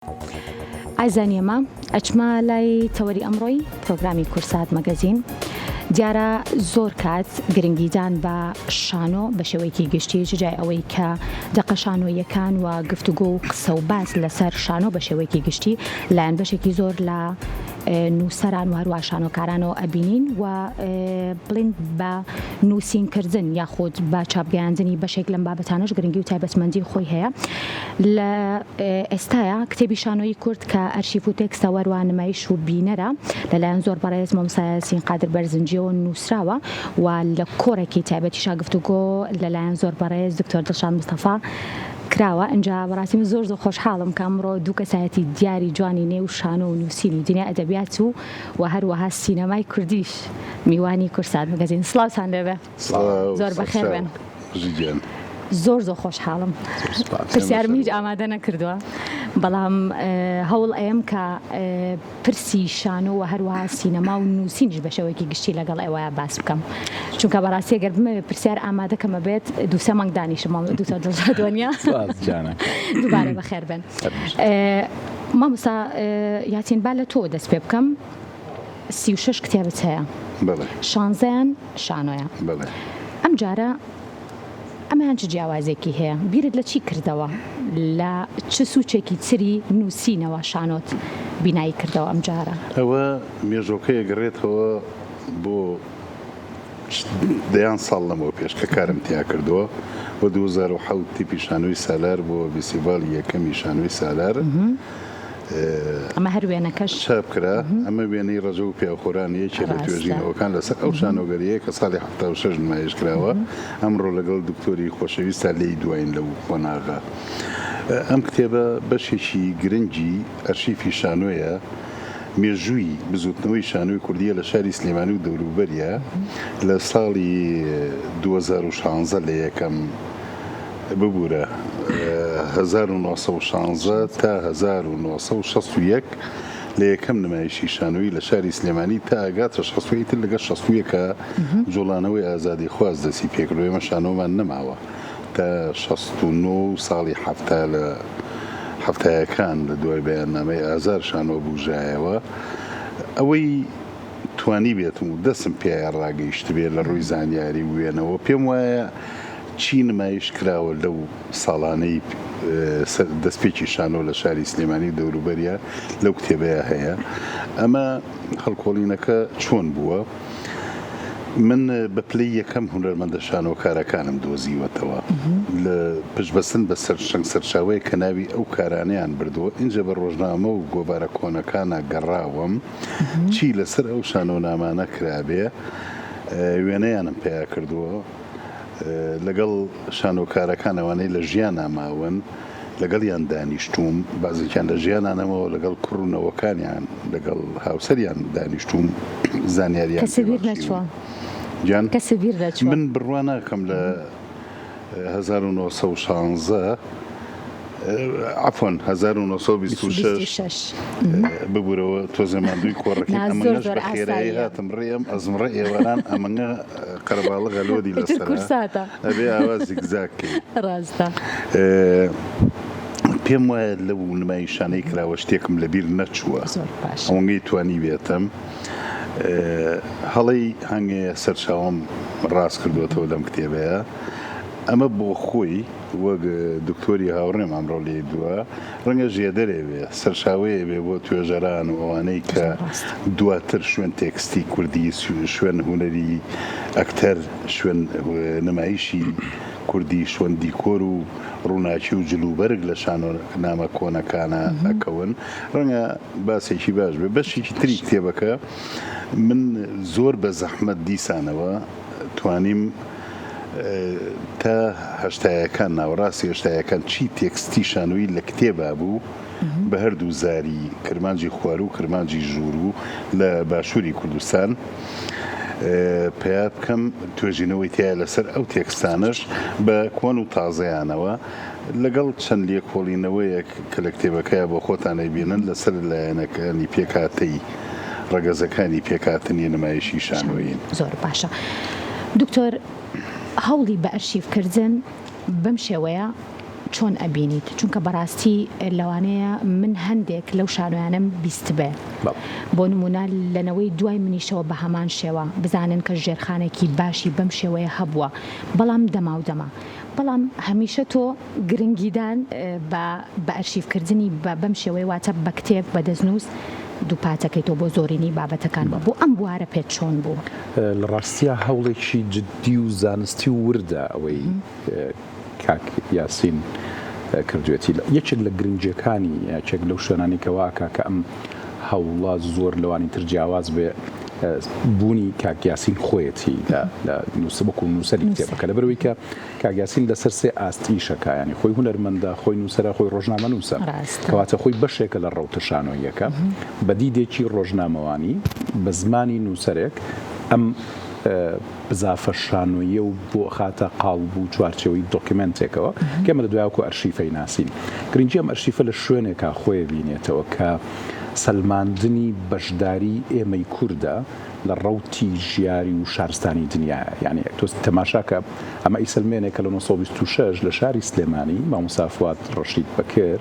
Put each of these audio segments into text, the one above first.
ئازانیەمە ئەچمە لای تەوەری ئەمڕۆی پرۆگرامی کورسات مەگەزین دیارە زۆر کات گرنگیدان بە شانۆ بە شێوەیەکی گشتی جای ئەوەی کە دەقە شانۆیەکان و گفتوگۆ و قسە و باس لەسەر شانۆ بە شێوەیەکی گشتی لایەن بەشێکی زۆر لە نووسەران و هەروە شانۆکارانەوە ئەبینین و بڵین بە نووسینکردن یاخود بە چاپگەیاندنی بەشێک لەم بابەتانەش گرنگی و تایبەتمەندی خۆی هەیە. لە ئێستاە کتێبی شانۆی کورد کە ئەرشیف و تێکستە وەروە نمایش و بینەرە لەلایەن زۆر بەڕێز مامۆستا یاسین قادر بەرزنجیەوە نووسراوە و لە کۆڕێکی تایبەتی شاگفتوگۆ لەلایەن زۆر بەڕێز دکتۆر دڵشاد مستەفا کراوە. اینجا بەڕاستی زۆر خۆشحاڵم کە ئەمڕۆ دوو کەسایەتی دیاری جوانی نێو شانۆ و نووسینی دنیا ئەدەبیات و هەروەها سینەمای کوردیش میوانی کورسات مەگەزین. سڵاوتان لێبێ، زۆر بەخێر بێن. زۆر خۆشحاڵم. پرسیارم هیچ ئامادە نەکردووە، بەڵام هەوڵ ئەم کە پرسی شانۆ و هەروەها سینەما و نووسینیش بە شێوەیەکی گشتی لەگەڵ ئێوەیە باس بکەم، چونکە بەڕاستی ئەگەر بمەوێت پرسیار ئامادەکەمە بێت دووسێ مانگ دانیشم دووسە دڵشادوانیا. دووبارە بەخێر بن. مامۆستا یاسین با لە تۆ دەست پێ بکەم. 36 کتێبت هەیە، 16یان شانۆیە. ئەم جارە ئەمەیان چ جیاوازێکی هەیە؟ بیرت لە چی کردەوە؟ لە چ سوچێکی چری نووسینەوە شانۆت بینایی کردەوە ئەم جارە؟ ئەوە مێژۆکەیە گەڕێتەوە بۆ دەیان ساڵ لەمەوە پێش کە کارم تیا کردووە بۆ 2007 تیپی شانۆی سالار بۆ فیستیڤاڵی یەکەمی شانۆی سالار. ئەمە هەر وێنەکەش چاپ کرا. ئەمە وێنەی ڕەجە و پیاخۆرانیەکێ لە توێژینەوەکان لەسەر ئەو شانۆگەریەیە کە ساڵی 76 نمایش کراوە. ئەمڕۆ لەگەڵ دکتۆری خۆشەویستە لێی دوایین لەو قۆناغا. ئەم کتێبە بەشێکی گرنگی ئەرشیفی شانۆیە، مێژووی بزوتنەوەی شانۆی کوردیە لە شاری سلێمانی و دەوروبەریە لە ساڵی 2016 لە یەکەم ببوورە 1916 تا 1961 لە یەکەم نمایشی شانۆیی لە شاری سلێمانی تا ئاگاتە 61 تر لەگەڵ 61کە جوڵانەوەی ئازادی خواز دەستی پێکردو. ئێمە شانۆمان نەماوە تا 69 ساڵی هەفتە لە هەفتەیەکان لە دوای بەیاننامەی ئازار شانۆ بوژایەوە. ئەوەی توانی بێتم و دەستم پێیان ڕاگەیشت بێت لە ڕووی زانیاری وێنەوە پێم وایە چی نمایش کراوە لەو ساڵانەی دەستپێکی شانۆ لە شاری سلێمانی دەوروبەریە لەو کتێبەیە هەیە. ئەمە هەڵکۆڵینەکە چۆن بووە؟ من بە پلەی یەکەم هونەرمەندە شانۆکارەکانم دۆزیوەتەوە لە پشتبەستن بە سەرشنگ سەرچاوەیە کە ناوی ئەو کارانەیان بردووە. اینجا بە ڕۆژنامە و گۆبارە کۆنەکانە گەڕاوم چی لەسەر ئەو شانۆنامانە کرابێ. وێنەیانم پێیا کردووە لەگەڵ شانۆکارەکانەوانەی لە ژیان ناماون لەگەڵیان دانیشتوم. بازێکیان لە ژیانانەوەوە لەگەڵ کوڕونەوەکانیان لەگەڵ هاوسەریان دانیشتوم. زانیاریان من بڕوا ناکەم لە 1916 عفۆن 1926 ببوورەوە تۆ زەماندووی کۆڕەکەی ئەمەش بە خێرایی هاتم ڕێم ئەزمڕە ئێوەران ئەمەنگە قەرەباڵە غەلۆدی لەسەرە ئەبێ ئاوازی گزاکەی ڕاستە. پێم وایە لەو نمایشانەی کراوە شتێکم لەبیر نەچووە ئەوەنگەی توانی بێتم. هەڵی هەنگەیە سەرچاوم ڕاست کردوێتەوە لەم کتێبەیە. ئەمە بۆ خۆی وەک دکتۆری هاوڕێم ئەمڕۆ لێ دووە ڕەنگە ژێدەرێ بێ سەرچاوەیە بێ بۆ توێژەران و ئەوانەی کە دواتر شوێن تێکستی کوردی شوێن هونەری ئەکتەر شوێن نمایشی کوردی شوێن دیکۆر و ڕووناکی و جلوبەرگ لە شانۆنامە کۆنەکانە ئەکەون. ڕەنگە باسێکی باش بێ. بەشێکی تری کتێبەکە من زۆر بە زەحمەت دیسانەوە توانیم تا هەشتایەکان ناوەڕاستی هەشتایەکان چی تێکستی شانۆیی لە کتێبا بوو بە هەردوو زاری کرمانجی خوار و کرمانجی ژوور و لە باشووری کوردستان پێیا بکەم توێژینەوەی تایە لەسەر ئەو تێکستانش بە کۆن و تازەیانەوە لەگەڵ چەند لێکۆڵینەوەیەک کە لە کتێبەکەیە بۆ خۆتانەی بینن لەسەر لایەنەکانی پێکاتەی ڕەگەزەکانی پێکاتنی نمایشی شانۆیین. زۆر باشە. دکتۆر هەوڵی بە ئەرشیڤکردن بەم شێوەیە چۆن ئەبینیت چونکە بەڕاستی لەوانەیە من هەندێک لەو شانۆیانم بیست بێ بۆ نمونە لەنەوەی دوای منیشەوە بە هەمان شێوە بزانن کە ژێرخانێکی باشی بەم شێوەیە هەبووە بەڵام دەما و دەما بەڵام هەمیشە تۆ گرنگیدان بە ئەرشیفکردنی بەم شێوەیە واتە بە کتێب بە دەستنووس دووپاتەکەی تۆ بۆ زۆرینی بابەتەکان بۆ ئەم بوارە پێت چۆن بوو لە ڕاستیە هەوڵێکی جددی و زانستی و وردە ئەوەی کاک یاسین کردوێتی یەکێک لە گرنگجەکانی یاکێک لەو شوێنانی کەواکە کە ئەم هەوڵە زۆر لەوانی تر جیاواز بێ بوونی کاگیاسین خۆیەتی لە نووسبک و نووسەری کتێبەکە لە بەرەوەی کە کاگیاسین لەسەر سێ ئاستیشەکە ینی خۆی هونەرمەندە خۆی نووسەرە خۆی ڕۆژنامە نووسە کەواتە خۆی بەشێکە لە ڕەوتە شانۆیەکە بە دیدێکی ڕۆژنامەوانی بە زمانی نووسەرێک ئەم بزافە شانۆیە و بۆ خاتە قاڵبوو چوارچەوەی دۆکیمنتێکەوە کەمە لە دوایکو ئەرشیفەی ناسین گرنگی ئەم ئەرشیفە لە شوێنێکە خۆی بینێتەوە کە سەلماندنی بەشداری ئێمەی کووردە لە ڕەوتی ژیاری و شارستانی دنیا یعنی تۆ تەماشاکە ئەمە ئیسلمێنێکە لە 1926 لە شاری سلێمانی مامۆستا فواد ڕەشید بەکر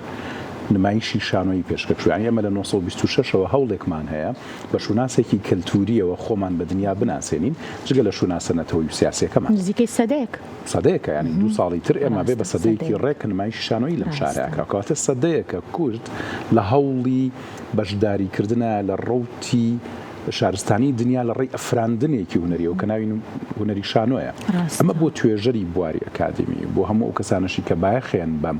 نمایشی شانۆی پێشکەچوویانی ئەمە لە 1926ەوە هەوڵێکمان هەیە بە شوناسێکی کەلتوریەوە خۆمان بە دنیا بناسێنین جگە لە شوناسە نەتەوەی و سیاسیەکەمان نزیکەی سەدەیەکە ینی 2 ساڵی تر ئێمە بێ بە سەدەیەکی ڕێک نمایشی شانۆی لەم شارەکە کەواتە سەدەیەکە کورد لە هەوڵی بەشداریکردنە لە ڕەوتی شارستانی دنیا لە ڕێی ئەفراندنێکی هونەریەوە کە ناوی هونەری شانۆیە ئەمە بۆ توێژەری بواری ئەکادمی بۆ هەموو ئەو کەسانشی کە بایەخێن بەم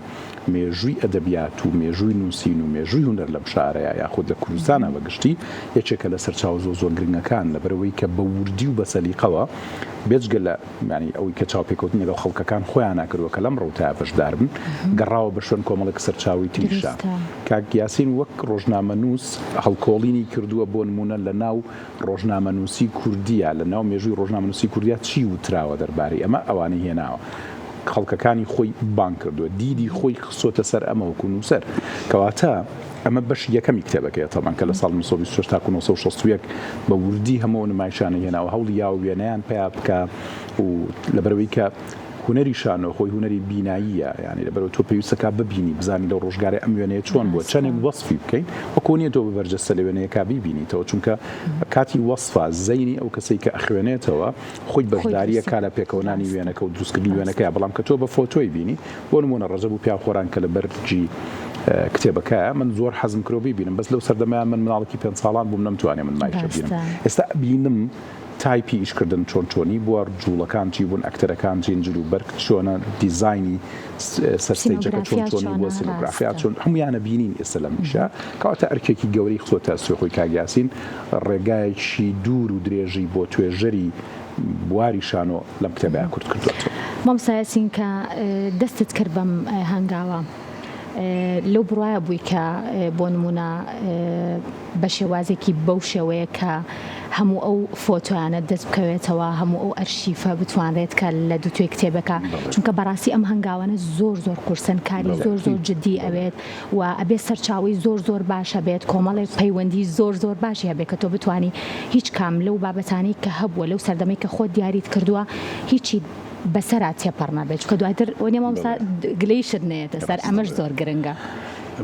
مێژووی ئەدەبیات و مێژووی نووسین و مێژووی هونەر لەم شارەیە یاخود لە کوردستانە بەگشتی یەکێکە لە سەرچاو زۆر گرنگەکان لە بەرەوەی کە بە وردی و بە سەلیقەوە بێجگە لە ینی ئەوەی کە چاوپێکەوتنی لەو خەڵکەکان خۆیان ناکردووە کە لەم ڕەوتایە بەشدار بن گەڕاوە بە شوێن کۆمەڵێک سەرچاوی تریشە کاک یاسین وەک ڕۆژنامە نووس هەڵکۆڵینی کردووە بۆ نمونە لە ناو ڕۆژنامە نووسی کوردیە لە ناو مێژووی ڕۆژنامە نووسی کوردیا چی وتراوە دەربارەی ئەمە ئەوانەی هێناوە خەڵکەکانی خۆی بان کردووە دیدی خۆی خسۆتە سەر ئەمە وەکو نووسەر کەواتە ئەمە بەش یەکەمی کتێبەکەیە تەمان کە لە ساڵ 1926 تا 1961 بە وردی هەموو نمایشانە هێناوە هەوڵی یاوێنەیان پێیا بکە و لەبەرەوەی کە هونەری شانۆ خۆی هونەری بیناییە یعنی لەبەرەوە تۆ پێویستەکە ببینی بزانی لەو ڕۆژگارە ئەم وێنەیە چۆن بووە چەندێک وەسفی بکەین وەکو نییە تۆ بەبەرجەستە لە وێنەیەکا بیبینیتەوە چونکە کاتی وەسفا زەینی ئەو کەسەی کە ئەخوێنێتەوە خۆی بەشداریە کا لە پێکەوەنانی وێنەکە و دروستکردنی وێنەکەیە بەڵام کە تۆ بە فۆتۆی بینی بۆ نمونە ڕەجەب و پیاخۆران کە لە بەرجی کتێبەکە من زۆر حەزم کرۆ ببینم بەس لەو سەردەمایان من مناڵێکی 5 ساڵان بووم نەمتوانێ من مایشە بینم ئێستا بینم تایپی ئیشکردن چۆنی بووە جوڵەکان چی بوون ئەکتەرەکان جینجل و بەرگ چۆنە دیزایانی سەرسەیجەکە چۆنی بووە سینۆگرافیا چۆن هەمویانە بینین ئێستا لە میشە کەواتە ئەرکێکی گەوری خۆتە سوێخۆی کاگیاسین ڕێگایەکی دوور و درێژی بۆ توێژەری بواری شانۆ لەم کتێبەیە کورد کردوێتەوە مامۆستا یاسین کە دەستت کرد بەم هەنگاوە لەو بڕایە بووی کە بۆ نمونە بە شێوازێکی بەو شێوەیە کە هەموو ئەو فۆتۆیانە دەست بکەوێتەوە هەموو ئەو ئەرشیفە بتوانرێت کە لە دووتوێ کتێبەکە چونکە بەڕاستی ئەم هەنگاوانە زۆر قورسن کاری زۆر جددی ئەوێت و ئەبێ سەرچاوی زۆر باش هەبێت کۆمەڵێک پەیوەندی زۆر باشی هەبێت کە تۆ بتانی هیچ کام لەو بابەتانی کە هەبووە لەو سەردەمەی کە خۆت دیاریت کردووە هیچی بەسەرات تێپەڕ نەبێت کە دواتر وەنێ مامۆستا گلەی شت نێتە سەر ئەمەش زۆر گرنگە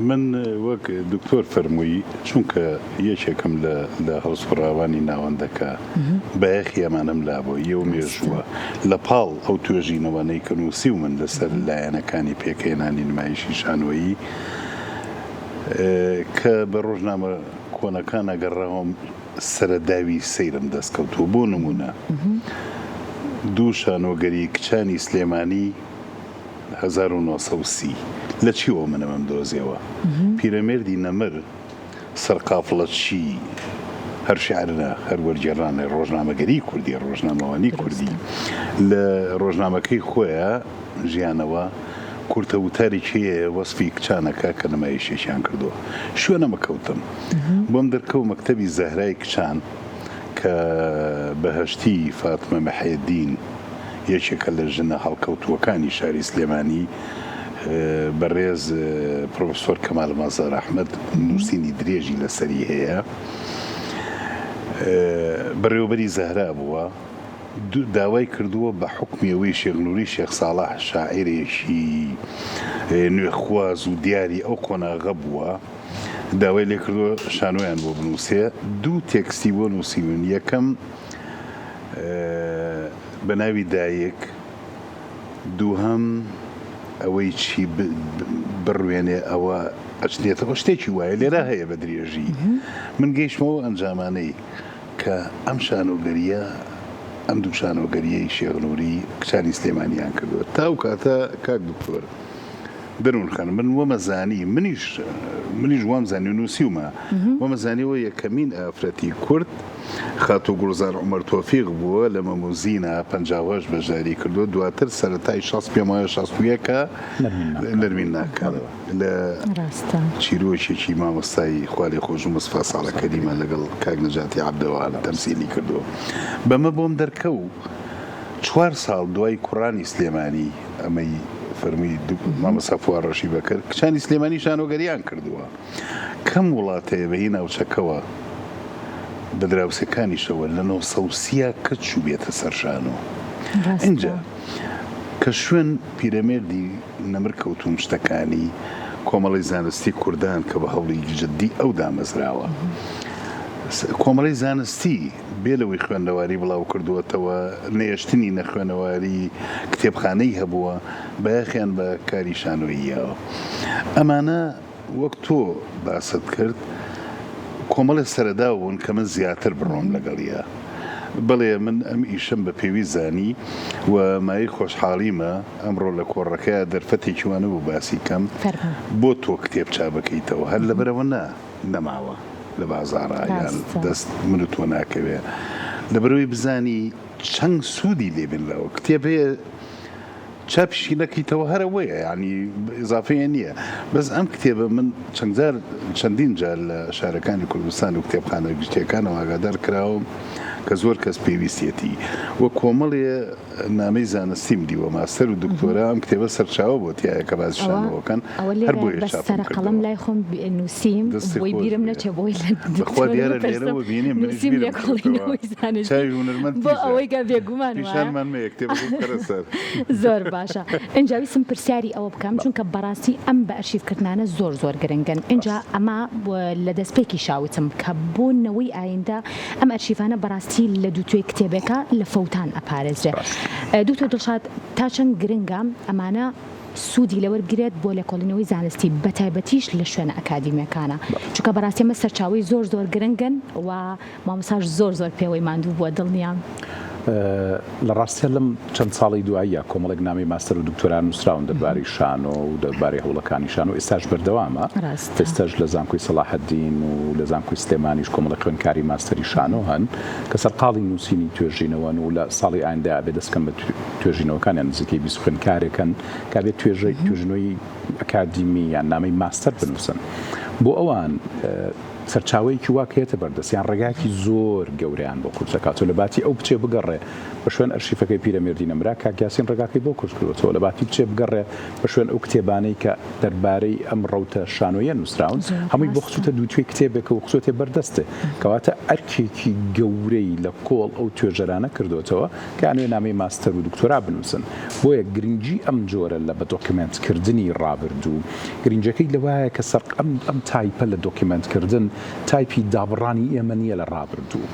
من وەک دکتۆر فەرمووی چونکە یەکێکم لە هەڵسوڕاوانی ناوەندەکە بەیەخی ئەمانم لابووە یە و مێژووە لە پاڵ ئەو توێژینەوەنەی کە نووسی و من لەسەر لایەنەکانی پێکەێنانی نمایشی شانۆیی کە بە ڕۆژنامە کۆنەکان ئەگەڕاوم سەرەداوی سەیرم دەستکەوتووە بۆ نمونە دوو شانۆگەری کچانی سلێمانی 1930 لە چیەوە منەمەم دۆزیەوە پیرەمێردی نەمر سەرقافڵە چی هەر شعرە هەر وەرگێڕانە ڕۆژنامەگەری کوردی ڕۆژنامەوانی کوردی لە ڕۆژنامەکەی خۆیە ژیانەوە کورتەوتارێکیە وەسفی کچانەکە کە نمایشێکیان کردووە شوێنەمە کەوتم بۆم دەرکەوت مەکتەبی زەهرای کچان کە بەهەشتی فاتمە مەحێدین یەکێکە لە ژنە هەڵکەوتووەکانی شاری سلێمانی بەڕێز پرۆفسۆر کەمال مازار ئەحمەد نووسینی درێژی لەسەری هەیە بەڕێوەبەری زەهرا بووە داوای کردووە بە حکمیەوەی شێخ نووری شێخ ساڵح شاعیرێکی نوێخواز و دیاری ئەو قۆناغە بووە داوای لێ کردووە شانۆیان بۆ بنووسێ دوو تێکستی بۆ نووسیون یەکەم بە ناوی دایک دووهەم ئەوەی چی بڕوێنێ ئەوە ئەچێتەوە شتێکی وایە لێرە هەیە بە درێژی من گەیشتمەوە ئەنجامانەی کە ئەم شانۆگەریە ئەم دوو شانۆگەریەی شێخ نووری کچانی سلێمانیان کردووە تاو کاتە کاک دکتۆر دەروون خان من وەمەزانی منیش وام زانی و نووسیومە وەمەزانیەوە یەکەمین ئافرەتی کورد خاتۆ گوڵزار عومەر تۆفیق بووە لە مەموزینە 50 بەژاری کردو دواتر سەرەتای 65 نەرمین ناکەوە لە چیرۆکێکی مامۆستای خوالێ خۆش و مستفا ساڵە کەریمە لەگەڵ کاک نەجاتی عەبدەوان تەمسیلی کردو بەمە بۆم دەرکەو 4 ساڵ دوای کوڕانی سلێمانی ئەمەی فەرمی مامۆستا فواد ڕەشی بەکر کچانی سلێمانی شانۆگەریان کردووە کەم وڵاتەیە بەهی ناوچەکەوە بە دراوسەکانیشەوە لە 930 کەچ و بێتە سەر شانۆ اینجا کە شوێن پیرەمێردی نەمرکەوتوم شتەکانی کۆمەڵی زانستی کوردان کە بە هەوڵی جددی ئەو دامەزراوە کۆمەڵی زانستی بێ لەوەی خوێندەواری بڵاو کردووەتەوە نێشتنی نەخوێنەواری کتێبخانەی هەبووە بەیەخیان بە کاری شانۆییەوە ئەمانە وەک تۆ باست کرد کۆمەڵە سەرەدا بوون کە من زیاتر بڕۆم لەگەڵیە بەڵێ من ئەم ئیشم بە پێوی زانی و مای خۆشحاڵیمە ئەمڕۆ لە کۆڕەکەی دەرفەتێکی وانە بوو باسی کەم بۆ تۆ کتێب چابەکەیتەوە هەر لەبەرەوە نەماوە لە بازاڕە یان دەست من و تۆ ناکەوێ لەبەرەوەی بزانی چەند سوودی لێبن لەوە کتێب هەیە چاپیشی نەکەیتەوە هەرەوەیە ینی ئضافەیە نییە بەس ئەم کتێبە من چەندین جار لە شارەکانی کوردستان و کتێبخانە گشتیەکانەوە ئاگادار کراوم کە زۆر کەس پێویستێتی وە کۆمەڵێ نامەی زانستیم دیوە ماستەر و دکتۆرە ئەم کتێبە سەرچاوە بۆ تایە کە باز شانەوەکەن هەر بۆیە چاپم کردەوە قەڵەم لای خۆم نووسیم بۆی بیرم نەچێ بۆی بەخوا دیارە لێرەوە بینیم چاوی هونەرمەند بۆ ئەوەی گە بێگومان پیشانمان مەیە کتێبەکە بکەرە سەر زۆر باشە ئینجا ویسم پرسیاری ئەوە بکەم چونکە بەڕاستی ئەم بە ئەرشیڤکردانە زۆر گرنگن اینجا ئەمە لە دەستپێکی شاوتم کە بۆنەوەی ئایندا ئەم ئەرشیڤانە بەڕاستی لە دووتوێ کتێبەکە لە فەوتان ئەپارێزرێ دوکتۆر دڵشاد تا چەند گرنگە ئەمانە سوودی لەوەرگرێت بۆ لێکۆڵینەوەی زانستی بەتایبەتیش لە شوێنە ئەکادیمیەکانە چونکە بەڕاستی ئەمە سەرچاوی زۆر گرنگن و مامۆستاش زۆر پێوەی ماندوو بووە دڵنیام لە ڕاستیە لەم چەند ساڵی دواییە کۆمەڵێک نامی ماستەر و دکتۆران نووسراون دەربارەی شانۆ و دەربارەی هەوڵەکانی شانۆ ئێستاش بەردەوامە ئێستاش لە زانکۆی سەلاحەدین و لە زانکۆی سلێمانیش کۆمەڵی خوێندکاری ماستەری شانۆ هەن کە سەرقاڵی نووسینی توێژینەوەن و لە ساڵی ئایندا بێ دەستکەم بە توێژینەوەکانیان نزیکەی 20 خوێندکارێکن کە بێت توێژنەوەی ئەکادیمی یان نامەی ماستەر بنووسن بۆ ئەوان سەرچاوەیەکی واکەیەتە بەردەستیان ڕێگاکی زۆر گەوریان بۆ کورس دەکاتەوە لە باتی ئەو بچێ بگەڕێ بە شوێن ئەرشیفەکەی پیرەمێردی نەمرا کاکیاسین ڕێگاکەی بۆ کورس کردوەوە لە باتی بچێ بگەڕێ بە شوێن ئەو کتێبانەی کە دەربارەی ئەم ڕەوتە شانۆیە نووسراون هەمووی بۆ خچوتە دووتوێ کتێبێکە و خچوتێ بەردەستێ کەواتە ئەرکێکی گەورەی لە کۆڵ ئەو توێژەرانە کردوێتەوە کە ئەنوێ نامەی ماستەر و دکتۆرا بنووسن بۆیە گرنگی ئەم جۆرە لە بە دۆکیمنتکردنی ڕابردوو گرنجەکەی لەوایە کە سەر ئەم تایپە لە دۆکیمنتکردن تایپی دابڕانی ئێمە نییە لە ڕابردوو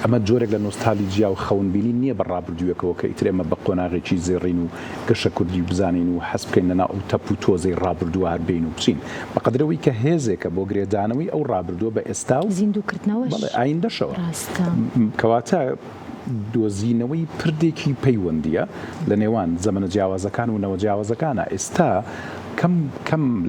ئەمە جۆرێک لە نۆستالجیا و خەونبینی نییە بە ڕابردوویەکەوە کە ئیترێمە بە قۆناغێکی زێڕین و گەشە کوردی و بزانین و حەز بکەین لەناو ئەو تەپ و تۆزەی ڕابردووە هەر بین و بچین بە قەدرەوەی کە هێزێکە بۆ گرێدانەوەی ئەو ڕابردووە بە ئێستا و زیندووکردنەوەش ئایندەشەوە کەواتە دۆزینەوەی پردێکی پەیوەندیە لە نێوان زەمنە جیاوازەکان و نەوە جیاوازەکانە ئێستا کەم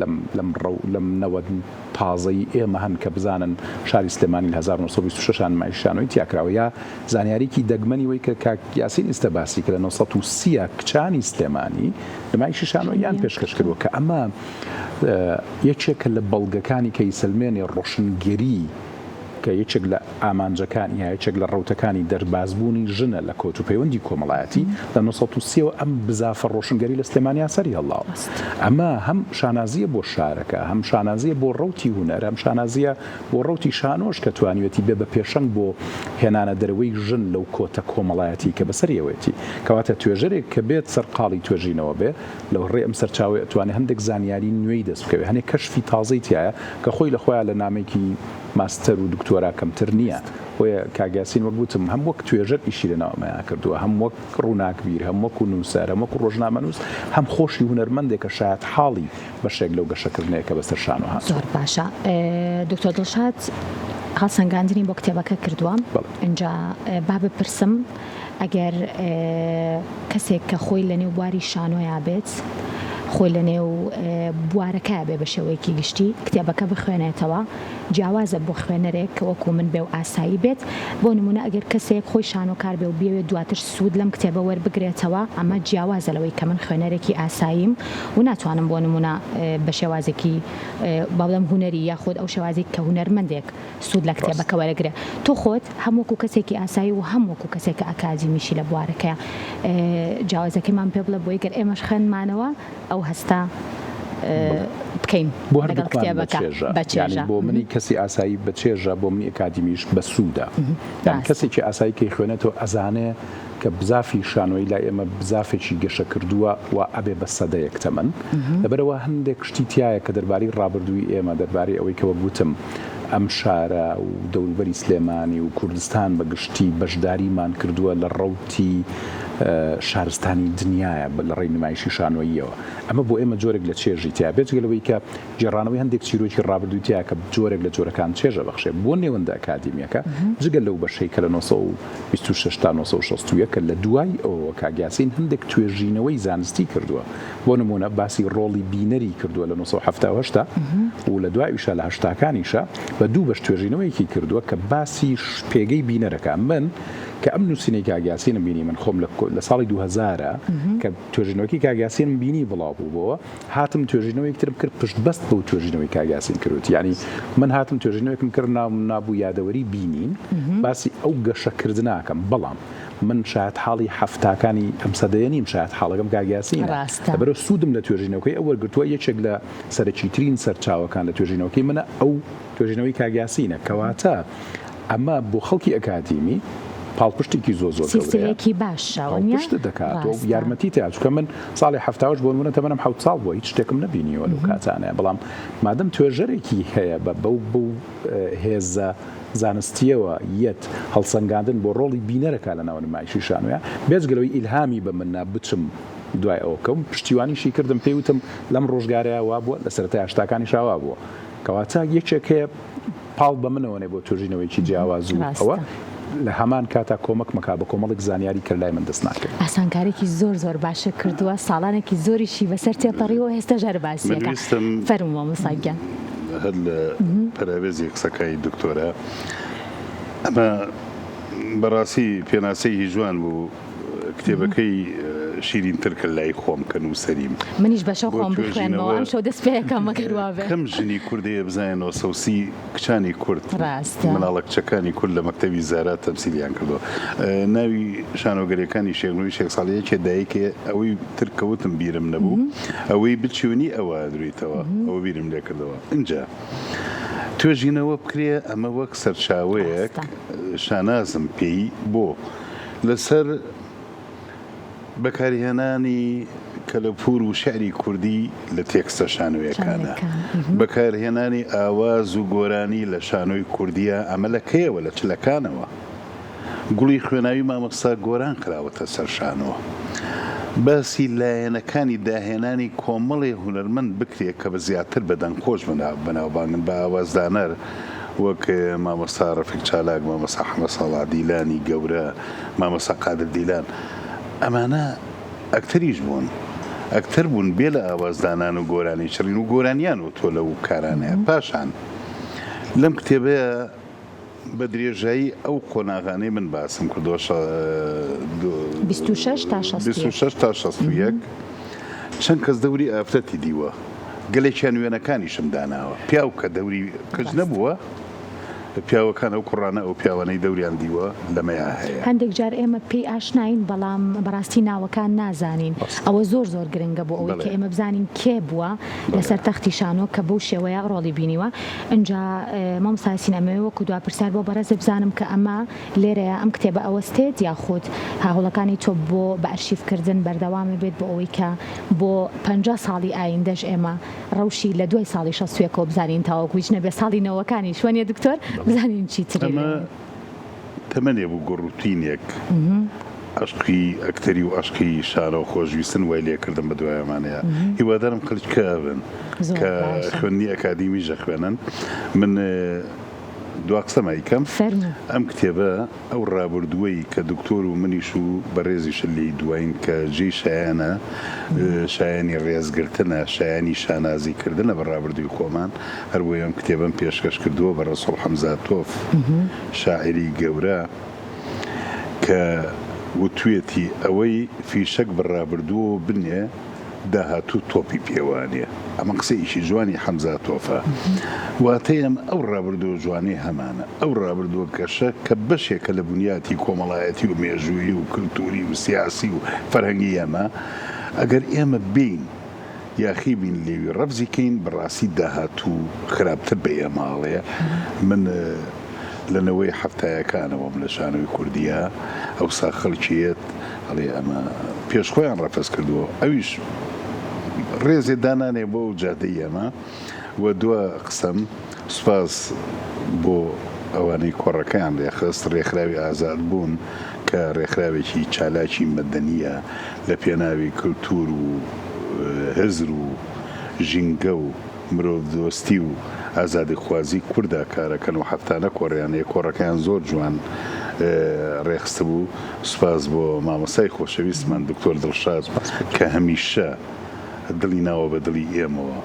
لەم نەوەد تازەی ئێمە هەن کە بزانن شاری سلێمانی 1926 مای شانۆی تیاکراوە یا زانیاریکی دەگمەنی وەی کە کاک یاسین ئێستا باسی کە لە 1930 کچانی سلێمانی لە مای شانۆیان پێشکەش کردووە کە ئەمە یەکێکە لە بەڵگەکانی کەیسەلمێنی ڕۆشنگەری کە یەکێک لە ئامانجەکانی یەکێک لە ڕەوتەکانی دەربازبوونی ژنە لە کۆت و پەیوەندی کۆمەڵایەتی لە 1930 ئەم بزافە ڕۆشنگەری لە سلێمانی یاسەری هەڵاوە. ئەمە هەم شانازیە بۆ شارەکە، هەم شانازیە بۆ ڕەوتی هونەر، هەم شانازیە بۆ ڕەوتی شانۆش کە توانیوێتی بێ بە پێشەنگ بۆ هێنانە دەرەوەی ژن لەو کۆتە کۆمەڵایەتی کە بەسەریەوەیەتی کەواتە توێژەرێک کە بێت سەرقاڵی توێژینەوە بێ لەو ڕێ ئەم سەرچاوی ئەتوانێت هەندێک زانیاری نوێی دەست بکەوێت، هەنێک کەشفی تازەی تایە کە خۆی لە خۆیان لە نامێکی ماستەر و دکتۆرا کەمتر نییە. بۆیە کاگیاسین وەکگوتم هەم وەک توێژەر ئیشی لەناوەمەیان کردووە، هەم وەک ڕووناکبیر، هەم وەکو نووسەر، هەم وەکو ڕۆژنامەنووس، هەم خۆشی هونەرمەندێکە شاید حاڵی بەشێک لەو گەشەکردنەیە کە بەسەر شانۆ هات. زۆر باشە. دکتۆر دڵشاد هەڵسەنگاندنی بۆ کتێبەکە کردووە. اینجا با بپرسم ئەگەر کەسێک کە خۆی لە نێو بواری شانۆیا بێت، خۆی لە نێو بوارەکە بێ بە شێوەیەکی گشتی کتێبەکە بخوێنێتەوە، جیاوازە بۆ خوێنەرێک کە وەکو من بێ و ئاسایی بێت. بۆ نمونە ئەگەر کەسێک خۆی شانۆکار بێ و بێوێت دواتر سوود لەم کتێبە وەربگرێتەوە، ئەمە جیاوازە لەوەی کە من خوێنەرێکی ئاساییم و ناتوانم بۆ نمونە بە شێوازێکی باڵم هونەری یاخود ئەو شێوازێک کە هونەرمەندێک سوود لە کتێبەکە وەرەگرێ. تۆ خۆت هەم وەکو کەسێکی ئاسایی و هەم وەکو کەسێک کە ئاکادیمیشی لە بوارەکەیە جیاوازەکەمان پێ بڵێ بۆی گەر ئێمەش خوێنمانەوە ئەو هەستا بکەین بۆ لەگەڵ کتێبەکە بەچێژە. بۆ منی کەسی ئاسایی بەچێژە، بۆ منی ئەکادیمیش بە سوودە. کەسێکی ئاسایی کەی خوێنێتەوە ئەزانێ کە بزافی شانۆی لای ئێمە بزافێکی گەشە کردووە و ئەبێ بە سەدەیەک تەمەن. لەبەرەوە هەندێک شتی تایە کە دەربارەی ڕابردووی ئێمە، دەربارەی ئەوەی کەوە گوتم ئەم شارە و دەوروبەری سلێمانی و کوردستان بەگشتی بەشداریمان کردووە لە ڕەوتی شارستانی دنیاە لە ڕێی نمایشی شانۆییەوە. ئەمە بۆ ئێمە جۆرێک لە چێژی تیا بێتگەلەوەی کە جێڕانەوەی هەندێک چیرۆکی ڕابردووتیا کە جۆرێک لە جۆرەکان چێژە بەخشێ بۆ نێوەندە ئەکادیمیەکە جگە لەو بەشەی کە لە 1926 تا 1960 کە لە دوای ئەوە کاگیاسین هەندێک توێژینەوەی زانستی کردووە. بۆ نمونە باسی ڕۆڵی بینەری کردووە لە 1970 و لە دوایشە لە هەشتاکانیشە بە دوو بەش توێژینەوەیکی کردووە کە باسی پێگەی بینەرەکە. من کە ئەم نووسینەی کاگیاسینم بینی، من خۆم لە ساڵی 2000 کە توێژینەوەی کاگیاسینم بینی بڵاو بووبەوە، هاتم توێژینەوەی ترم کرد پشت بەست بەو توێژینەوەی کاگیاسین کردوت. یعنی من هاتم توێژینەوەیکم کرد نابوو یادەوەری بینین باسی ئەو گەشەکردناکەم، بەڵام من شاید حاڵی هەفتاکانی ئەم سەدەیە نیم، شاید حاڵەکەم کاگیاسینە. لەبەرەوە سوودم لە توێژینەوەکەی ئەو وەرگرتووە یەکێک لە سەرەکیترین سەرچاوەکان لە توێژینەوەکەی منە ئەو توێژینەوەی کاگیاسینە. کەواتە ئەمە بۆ خەڵکی ئەکادیمی پاڵپشتێکی زۆر سیلسلەیەکی باشە پشت دەکات و یارمەتی تیا، چونکە من ساڵی هەفتاوەش بۆ نمونە تەمەنم 7 ساڵ بووە، هیچ شتێکم نەبینیوە لەو کاتانەیە. بەڵام مادەم توێژەرێکی هەیە بەو هێزە زانستیەوە یەت هەڵسەنگاندن بۆ ڕۆڵی بینەرەکە لە ناو نمایشی شانۆیە، بێجگەلەوەی ئیلهامی بە منە بچم دوای ئەوکەم پشتیوانیشی کردم، پێیوتم لەم ڕۆژگارەیە وا بووە، لە سەرەتای هەشتاکانی شاوا بووە. کەواتە یەکێک هەیە پاڵ بە منەوەنێ بۆ توێژینەوەیکی جیاواز و ئەوە لە هەمان کاتا کۆمەک مەکا بە کۆمەڵێک زانیاری کردلای من دەست ناکرد. ئاسانکارێکی زۆر باشە کردووە، ساڵانێکی زۆریشی بەسەر تێپەڕیەوە، هێستا ژەر باسیەکە فەرمووە مۆساگیان. هەر لە پەراوێزی قسەکەی دکتۆرە ئەمە بەڕاستی پێناسەی جوان بوو، کتێبەکەی شیرینتر کرد لای خۆم کە نووسەریم. منیش بەشە خۆم بخوێنمەوە، ئەم شەو دەست پێیەکەم مەکردوابێ. کەم ژنی کوردەیە بزانێنەوە سەوسی کچانی کورد، مناڵە کچەکانی کورد لە مەکتەبی زارا تەمسیلیان کردووە. ناوی شانۆگەریەکانی شێخنووی شێخ ساڵیەکێ دایکێ ئەوەی ترکەوتم بیرم نەبوو، ئەوەی بچوونی ئەوە درویتەوە، ئەوە بیرم لێ کردەوە. اینجا توێژینەوە بکرێ ئەمە وەک سەرچاوەیەک شانازم پێی بۆ لەسەر بەکارهێنانی کەلەپور و شعری کوردی لە تێکستە شانۆیەکانە، بەکارهێنانی ئاواز و گۆرانی لە شانۆی کوردیە. ئەمە لە کەیەوە لە چلەکانەوە. گوڵی خوێناوی مامۆستا گۆران کراوەتە سەر شانۆ. باسی لایەنەکانی داهێنانی کۆمەڵی هونەرمەند بکرێت کە بە زیاتر بەدەنگخۆش بەناوبانگن بە ئاوازدانەر وەک مامۆستا ڕەفیق چالاک، مامۆستا ئەحمەد ساڵح دیلانی گەورە، مامۆستا قادر دیلان، ئەمانە ئەکتەریش بوون، ئەکتەر بوون بێ لە ئاوازدانان و گۆرانی چڕین و گۆرانیان و تۆ لەو کارانەیە. پاشان لەم کتێبەیە بە درێژایی ئەو قۆناغانەی من باسم کردووە 26 تا 61 چەند کەس دەوری ئافرەتی دیوە، گەلێکیان وێنەکانیشم داناوە. پیاو کە دەوری کەس نەبووە پیاوەکان ئەو کوڕانە ئەو پیاوانەی دەوریان دیوە لەمەیە هەیە. هەندێک جار ئێمە پێی ئاشناین بەڵام بەڕاستی ناوەکان نازانین. ئەوە زۆر گرنگە بۆ ئەوەی کە ئێمە بزانین کێ بووە لەسەر تەختی شانۆ کە بەو شێوەیە ڕۆڵی بینیوە. ئەنجا مامۆستا ئەمەوێ وەکو دوا پرسیار بۆ بەڕێز بزانم کە ئەمە لێرەیە ئەم کتێبە ئەوەستێت یاخود هاوڵەکانی تۆ بۆ بە ئەرشیفکردن بەردەوامە بێت بۆ ئەوەی کە بۆ 50 ساڵی ئایندەش ئێمە ڕەوشی لە دوای ساڵی 60 بزانین تاوەکو هیچ نەبێ ساڵی نەوەکانی شوێنێ دکتۆر بزانین چی ترێ. تەمەنێ بوو گۆڕوتینێک عشقی ئەکتەری و عشقی شارە و خۆشویستن وای لێکردم بە دوایەمانەیە. هیوادارم خەڵکە بن کە خوێندنی ئەکادیمیژە خوێنن. من دوا قسەمای کەم ئەم کتێبە ئەو ڕابردووەی کە دکتۆر و منیش و بەڕێزیشە لێی دوایین کە جێی شایانە شایانی ڕێزگرتنە شایانی شانازیکردنە بە ڕابردووی خۆمان هەروەی ئەم کتێبم پێشکەش کردووە بە ڕەسوڵ حەمزا تۆف شاعری گەورە کە وتوێتی ئەوەی فیشەک بەڕابردووە بنێ داهاتوو تۆپی پێوانێ. ئەمە قسەیشی جوانی حەمزا تۆفە واتەیەم ئەو ڕابردووە جوانەی هەمانە ئەو ڕابردووە کەشە کە بەشێکە لە بنیاتی کۆمەڵایەتی و مێژووی و کلتوری و سیاسی و فەرهەنگی ئێمە ئەگەر ئێمە بین یاخی بین لێوی ڕەفزیکەین بەڕاستی داهاتوو خراپتر بە ئێماڵەیە. من لەنەوەی هەفتایەکانەوەم لە شانۆی کوردیە ئەوسا خەڵکیێت ئەڵێ ئەمە پێشخۆیان ڕەفەز کردووە ئەویش ڕێزێ دانانێ بۆ جادەی ئەمە و دووە قسەم سوپاس بۆ ئەوانەی کۆڕەکەیان ڕێخست ڕێکخراوی ئازاد بوون کە ڕێکخراوێکی چالاکی مەدەنیە لە پێناوی کلتور و هزر و ژینگە و مرۆڤ دۆستی و ئازادی خوازی کووردا کارەکەن و هەفتانە کۆڕیانەیە کۆڕەکەیان زۆر جوان ڕێخستە بوو. سوپاس بۆ مامۆسای خۆشەویستمان دکتۆر دڵشاد کە هەمیشە دڵی ناوە بە دڵی ئێمەوە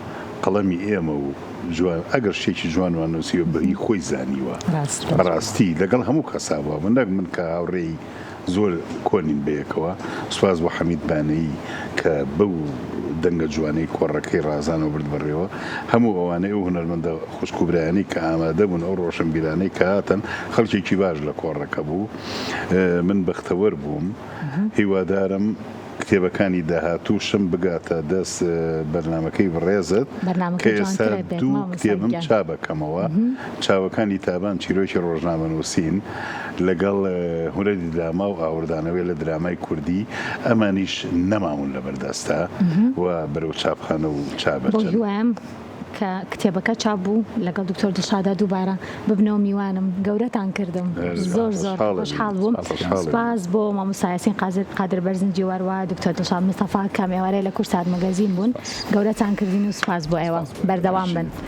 قەڵەمی ئێمە و جوان ئەگەر شتێکی جوانوان نووسیوە بەی خۆی زانیوە بەڕاستی لەگەڵ هەموو کەسابووە من کە هاوڕێی زۆر کۆنین بەیەکەوە. سوپاس بۆ حەمید بانەیی کە بەو دەنگە جوانەی کۆڕەکەی ڕازان و برد بڕێەوە هەموو ئەوانەی ئەو هونەرمەندە خوشکوبرایانی کە ئامادە بوون ئەو ڕۆشنبیرانەی کە هاتن خەڵکێکی باش لە کۆڕەکە بوو. من بەختەوەر بووم هیوادارم کتێبەکانی داهاتووشم بگاتە دەست بەرنامەکەی بڕێزت کە ئێستا دوو کتێبم چابەکەمەوە چاوەکانی تابان چیرۆکی ڕۆژنامە نووسین لەگەڵ هونەری دراما و ئاوردانەوەی لە درامای کوردی ئەمانیش نەماون لە بەردەستە و بەرەو چاپخانە و چابەرچەند کە کتێبەکە چاپ بوو لەگەڵ دکتۆر دڵشادا دووبارە ببنەوە میوانم گەورەتان کردم زۆر خۆشحاڵ بووم. سپاس بۆ مامۆستا یاسین قادر بەرزنجی وەروە دکتۆر دڵشاد مستەفا کامیوارەی لە کورسات مەگەزین بوون گەورەتان کردین و سپاس بۆ ئێوە بەردەوام بن.